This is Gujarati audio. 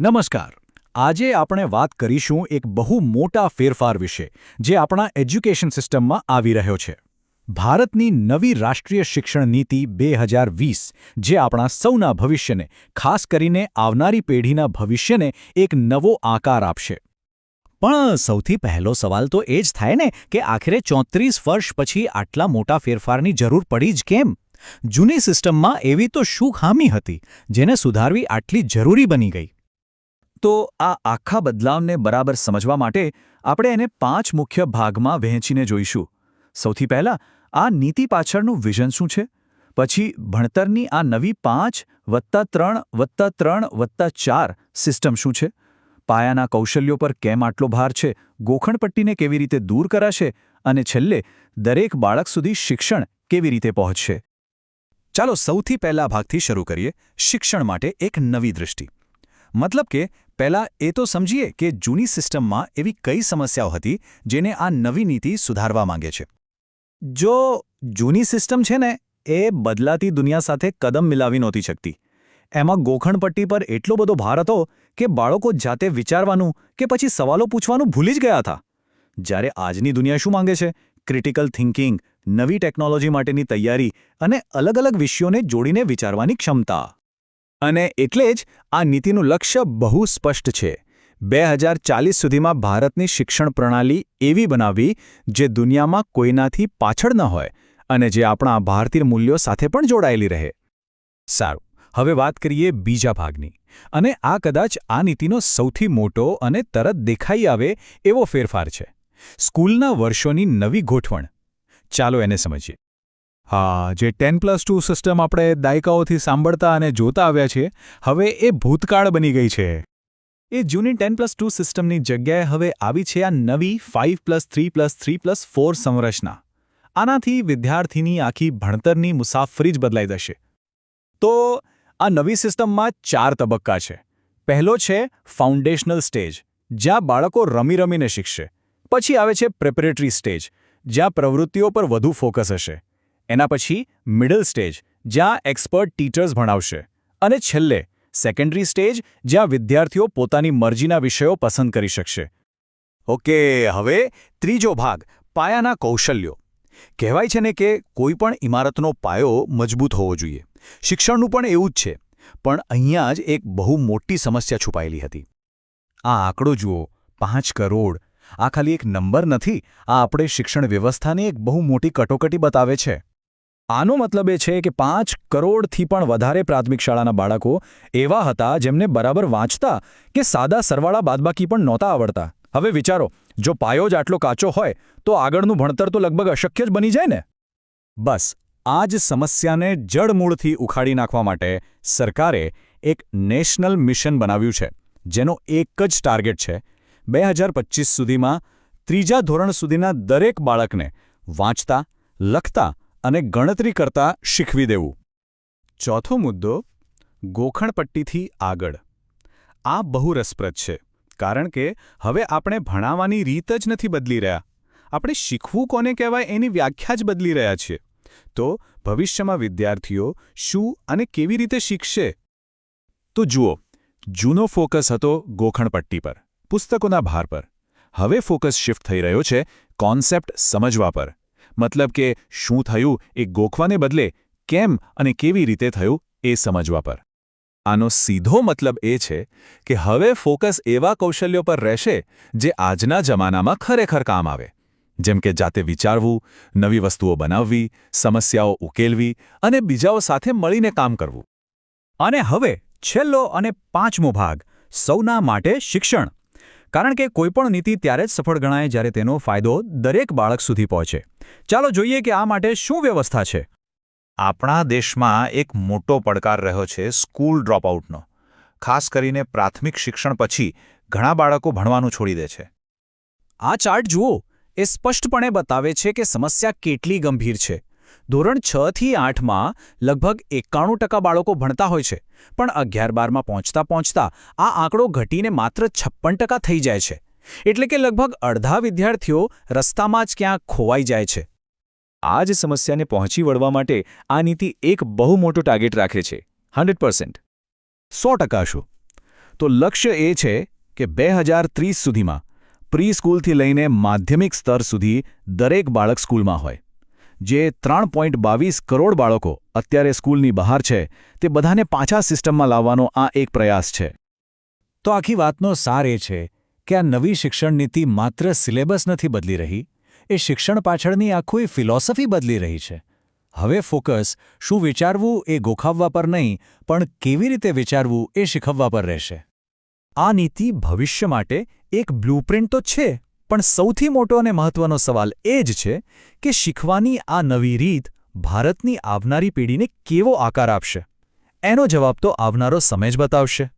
નમસ્કાર. આજે આપણે વાત કરીશું એક બહુ મોટા ફેરફાર વિશે જે આપણા એજ્યુકેશન સિસ્ટમમાં આવી રહ્યો છે. ભારતની નવી રાષ્ટ્રીય શિક્ષણ નીતિ 2020 જે આપણા સૌના ભવિષ્યને, ખાસ કરીને આવનારી પેઢીના ભવિષ્યને એક નવો આકાર આપશે. પણ સૌથી પહેલો સવાલ તો એ જ થાય ને કે આખરે 34 વર્ષ પછી આટલા મોટા ફેરફારની જરૂર પડી જ કેમ? જૂની સિસ્ટમમાં એવી તો શું ખામી હતી જેને સુધારવી આટલી જરૂરી બની ગઈ? તો આ આખા બદલાવને બરાબર સમજવા માટે આપણે એને 5 મુખ્ય ભાગમાં વહેંચીને જોઈશું. સૌથી પહેલાં આ નીતિ પાછળનું વિઝન શું છે? પછી ભણતરની આ નવી 5+3+3+4 સિસ્ટમ શું છે? પાયાના કૌશલ્યો પર કેમ આટલો ભાર છે? ગોખણપટ્ટીને કેવી રીતે દૂર કરાશે? અને છેલ્લે દરેક બાળક સુધી શિક્ષણ કેવી રીતે પહોંચશે? ચાલો સૌથી પહેલા ભાગથી શરૂ કરીએ, શિક્ષણ માટે એક નવી દૃષ્ટિ. મતલબ કે પહેલાં એ તો સમજીએ કે જૂની સિસ્ટમમાં એવી કઈ સમસ્યાઓ હતી જેને આ નવી નીતિ સુધારવા માંગે છે. જો જૂની સિસ્ટમ છે ને એ બદલાતી દુનિયા સાથે કદમ મિલાવી નહોતી શકતી. એમાં ગોખણપટ્ટી પર એટલો બધો ભાર હતો કે બાળકો જાતે વિચારવાનું કે પછી સવાલો પૂછવાનું ભૂલી જ ગયા હતા. જ્યારે આજની દુનિયા શું માંગે છે? ક્રિટિકલ થિંકિંગ, નવી ટેકનોલોજી માટેની તૈયારી અને અલગ-અલગ વિષયોને જોડીને વિચારવાની ક્ષમતા. અને એટલે જ આ નીતિનું લક્ષ્ય બહુ સ્પષ્ટ છે. 2040 સુધીમાં ભારતની શિક્ષણ પ્રણાલી એવી બનાવવી જે દુનિયામાં કોઈનાથી પાછળ ન હોય અને જે આપણા ભારતીય મૂલ્યો સાથે પણ જોડાયેલી રહે. સારું, હવે વાત કરીએ બીજા ભાગની. અને આ કદાચ આ નીતિનો સૌથી મોટો અને તરત દેખાઈ આવે એવો ફેરફાર છે. સ્કૂલના વર્ષોની નવી ગોઠવણ. ચાલો એને સમજીએ. હા, જે 10+2 સિસ્ટમ આપણે દાયકાઓથી સાંભળતા અને જોતા આવ્યા છીએ, હવે એ ભૂતકાળ બની ગઈ છે. એ જૂની 10+2 સિસ્ટમની જગ્યાએ હવે આવી છે આ નવી 5+3+3+4 સંરચના. આનાથી વિદ્યાર્થીની આખી ભણતરની મુસાફરી જ બદલાઈ જશે. તો આ નવી સિસ્ટમમાં 4 તબક્કા છે. પહેલો છે ફાઉન્ડેશનલ સ્ટેજ, જ્યાં બાળકો રમીને શીખશે. પછી આવે છે પ્રિપેરેટરી સ્ટેજ, જ્યાં પ્રવૃત્તિઓ પર વધુ ફોકસ હશે. એના પછી મિડલ સ્ટેજ, જ્યાં એક્સપર્ટ ટીચર્સ ભણાવશે. અને છેલ્લે સેકન્ડરી સ્ટેજ, જ્યાં વિદ્યાર્થીઓ પોતાની મરજીના વિષયો પસંદ કરી શકશે. ઓકે, હવે ત્રીજો ભાગ, પાયાના કૌશલ્યો. કહેવાય છે ને કે કોઈ પણ ઇમારતનો પાયો મજબૂત હોવો જોઈએ. શિક્ષણનું પણ એવું જ છે. પણ અહીંયા જ એક બહુ મોટી સમસ્યા છુપાયેલી હતી. આ આંકડો જુઓ, 5 કરોડ. આ ખાલી એક નંબર નથી, આ આપણે શિક્ષણ વ્યવસ્થાની એક બહુ મોટી કટોકટી બતાવે છે. આનો મતલબ એ છે કે 5 કરોડથી પણ વધારે પ્રાથમિક શાળાના બાળકો એવા હતા જેમને બરાબર વાંચતા કે સાદા સરવાળા બાદબાકી પણ નહોતા આવડતા. હવે વિચારો, જો પાયો જ આટલો કાચો હોય તો આગળનું ભણતર તો લગભગ અશક્ય જ બની જાય ને. બસ આ જ સમસ્યાને જડમૂળથી ઉખાડી નાખવા માટે સરકારે એક નેશનલ મિશન બનાવ્યું છે, જેનો એક જ ટાર્ગેટ છે: 2025 સુધીમાં 3જા ધોરણ સુધીના દરેક બાળકને વાંચતા, લખતા અને ગણતરી કરતા શીખવી દેવું. ચોથો મુદ્દો, ગોખણપટ્ટીથી આગળ. આ બહુ રસપ્રદ છે, કારણ કે હવે આપણે ભણાવવાની રીત જ નથી બદલી રહ્યા. આપણે શીખવું કોને કહેવાય એની વ્યાખ્યા જ બદલી રહ્યા છીએ. તો ભવિષ્યમાં વિદ્યાર્થીઓ શું અને કેવી રીતે શીખશે? તો જુઓ, જૂનો ફોકસ હતો ગોખણપટ્ટી પર, પુસ્તકોના ભાર પર. હવે ફોકસ શિફ્ટ થઈ રહ્યો છે કોન્સેપ્ટ સમજવા પર. મતલબ કે શું થયું એ ગોખવાને બદલે કેમ અને કેવી રીતે થયું એ સમજવા પર. આનો સીધો મતલબ એ છે કે હવે ફોકસ એવા કૌશલ્યો પર રહેશે જે આજના જમાનામાં ખરેખર કામ આવે. જેમ કે જાતે વિચારવું, નવી વસ્તુઓ બનાવવી, સમસ્યાઓ ઉકેલવી અને બીજાઓ સાથે મળીને કામ કરવું. અને હવે છેલ્લો અને 5મો ભાગ, સૌના માટે શિક્ષણ. કારણ કે કોઈપણ નીતિ ત્યારે જ સફળ ગણાય જ્યારે તેનો ફાયદો દરેક બાળક સુધી પહોંચે. ચાલો જોઈએ કે આ માટે શું વ્યવસ્થા છે. આપણા દેશમાં એક મોટો પડકાર રહ્યો છે સ્કૂલ ડ્રોપઆઉટનો. ખાસ કરીને પ્રાથમિક શિક્ષણ પછી ઘણા બાળકો ભણવાનું છોડી દે છે. આ ચાર્ટ જુઓ, એ સ્પષ્ટપણે બતાવે છે કે સમસ્યા કેટલી ગંભીર છે. ધોરણ 6 થી 8માં લગભગ 91% બાળકો ભણતા હોય છે, પણ 11-12માં પહોંચતા આ આંકડો ઘટીને માત્ર 56% થઈ જાય છે. એટલે કે લગભગ અડધા વિદ્યાર્થીઓ રસ્તામાં જ ક્યાંક ખોવાઈ જાય છે. આ જ સમસ્યાને પહોંચી વળવા માટે આ નીતિ એક બહુ મોટો ટાર્ગેટ રાખે છે, 100%. 100% શું? તો લક્ષ્ય એ છે કે 2030 સુધીમાં પ્રી સ્કૂલથી લઈને માધ્યમિક સ્તર સુધી દરેક બાળક સ્કૂલમાં હોય. જે 3.22 કરોડ બાળકો અત્યારે સ્કૂલની બહાર છે તે બધાને પાછા સિસ્ટમમાં લાવવાનો આ એક પ્રયાસ છે. તો આખી વાતનો સાર એ છે કે આ નવી શિક્ષણ નીતિ માત્ર સિલેબસ નથી બદલી રહી, એ શિક્ષણ પાછળની આખી ફિલોસોફી બદલી રહી છે. હવે ફોકસ શું વિચારવું એ ગોખાવવા પર નહીં, પણ કેવી રીતે વિચારવું એ શીખવવા પર રહેશે. આ નીતિ ભવિષ્ય માટે એક બ્લુપ્રિન્ટ તો છે, પણ સૌથી મોટો અને મહત્વનો સવાલ એ જ છે કે શીખવાની આ નવી રીત ભારતની આવનારી પેઢીને કેવો આકાર આપશે. એનો જવાબ તો આવનારો સમય જ બતાવશે.